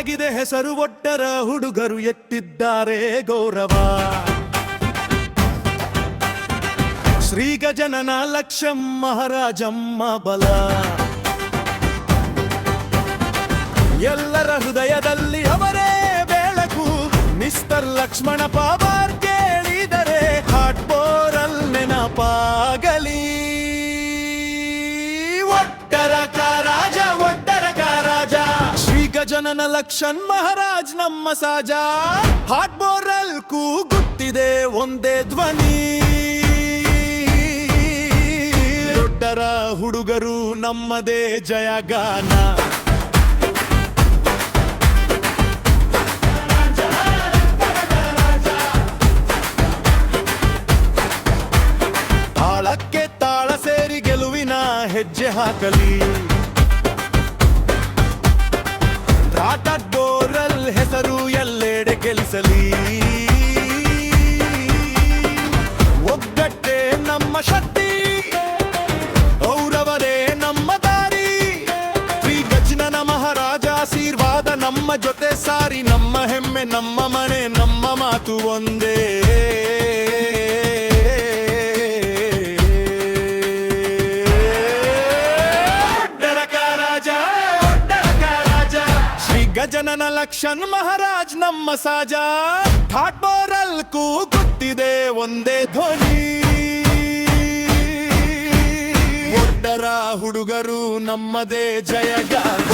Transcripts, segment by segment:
ಒಣಗಿದೆ ಹೆಸರು ಒಡ್ಡರ ಹುಡುಗರು ಎತ್ತಿದ್ದಾರೆ ಗೌರವ. ಶ್ರೀ ಗಜನನ ಲಕ್ಷಂ ಮಹಾರಾಜಮ್ಮ ಬಲ. ಎಲ್ಲರ ಹೃದಯದಲ್ಲಿ ಅವರೇ ಬೆಳಕು. ಮಿಸ್ಟರ್ ಲಕ್ಷ್ಮಣ ಪಾವಾರ್ ಕೇಳಿದರೆ ಹಾಟ್ ಬೋರಲ್ ನೆನಪಾಗಲಿ. ಒಡ್ಡರಕ ರಾಜ ಒಡ್ಡರಕ ರಾಜ ಶ್ರೀ ಗಜನನ ಲಕ್ಷಣ್ ಮಹಾರಾಜ್ ನಮ್ಮ ಸಾಜ. ಹಾಟ್ ಬೋರಲ್ ಕೂಗುತ್ತಿದೆ ಒಂದೇ ಧ್ವನಿ. ದೊಡ್ಡರ ಹುಡುಗರು ನಮ್ಮದೇ ಜಯಗಾನ. ತಾಳಕ್ಕೆ ತಾಳ ಸೇರಿ ಗೆಲುವಿನ ಹೆಜ್ಜೆ ಹಾಕಲಿ. ರಾಟಟ್ ಬೋರಲ್ ಹೆಸರು ಎಲ್ಲೆಡೆ ಗೆಲ್ಲಿಸಲಿ. ಒಗ್ಗಟ್ಟೆ ನಮ್ಮ ಶಕ್ತಿ, ಗೌರವರೇ ನಮ್ಮ ದಾರಿ. ಶ್ರೀ ಗಜನನ ಮಹಾರಾಜ ಆಶೀರ್ವಾದ ನಮ್ಮ ಜೊತೆ ಸಾರಿ. ನಮ್ಮ ಹೆಮ್ಮೆ ನಮ್ಮ ಮನೆ ನಮ್ಮ ಮಾತು ಒಂದೇ. ಗಜನನ ಲಕ್ಷಣ್ ಮಹಾರಾಜ್ ನಮ್ಮ ಸಾಜ. ಹಾಟ್ ಬೋರಲ್ ಕೂಗುತ್ತಿದೆ ಒಂದೇ ಧ್ವನಿ. ಒಡ್ಡರ ಹುಡುಗರು ನಮ್ಮದೇ ಜಯಗಾನ.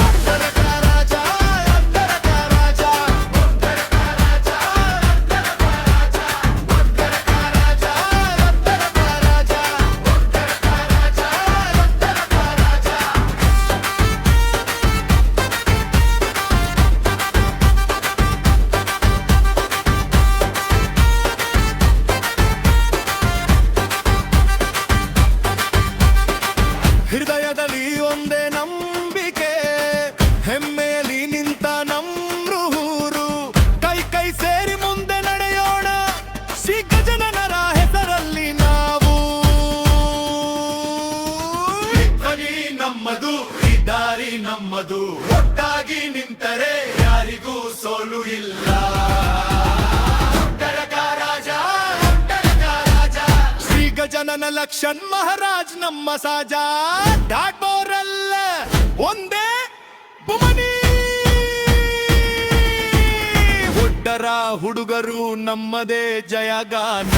ಹೃದಯದಲ್ಲಿ ಒಂದೇ ನಂಬಿಕೆ, ಹೆಮ್ಮೆಯಲ್ಲಿ ನಿಂತ ನಮ್ರೂರು. ಕೈ ಕೈ ಸೇರಿ ಮುಂದೆ ನಡೆಯೋಣ, ಶ್ರೀ ಗಜನನರ ಹೆಸರಲ್ಲಿ ನಾವು. ಧ್ವನಿ ನಮ್ಮದು, ಈ ದಾರಿ ನಮ್ಮದು. ಒಟ್ಟಾಗಿ ನಿಂತರೆ ಯಾರಿಗೂ ಸೋಲು ಇಲ್ಲ. ಗಜನನ ಲಕ್ಷಣ್ ಮಹಾರಾಜ್ ನಮ್ಮ ಸಾಜ. ಹಾಟ್ ಬೋರಲ್ ಒಂದೇ ಬುಮನಿ. ಒಡ್ಡರ ಹುಡುಗರು ನಮ್ಮದೇ ಜಯಗಾನ.